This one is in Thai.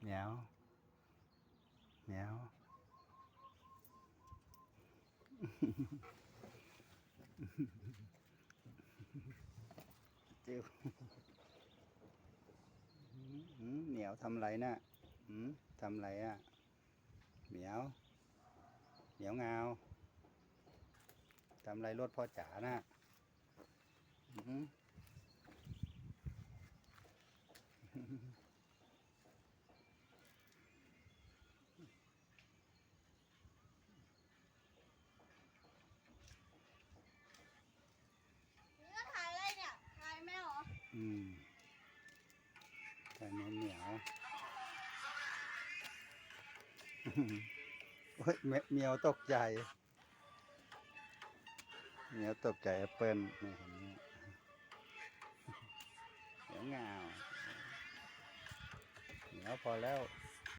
เหมียวเหมียวจิ้วเหมียวทำไรน่ะทำไรอ่ะเหมียวเหมียวงาวทำไรรถพ่อจ๋าน่ะนี่ก็ถ่ายอะไรเนี่ยถ่ายแมวเหรอแต่เหมียวโอ้ยเหมียวตกใจเหมียวตกใจแอปเปิ้ลนี่เห็นไหมเหมียวงาวเหมียวพอแล้ว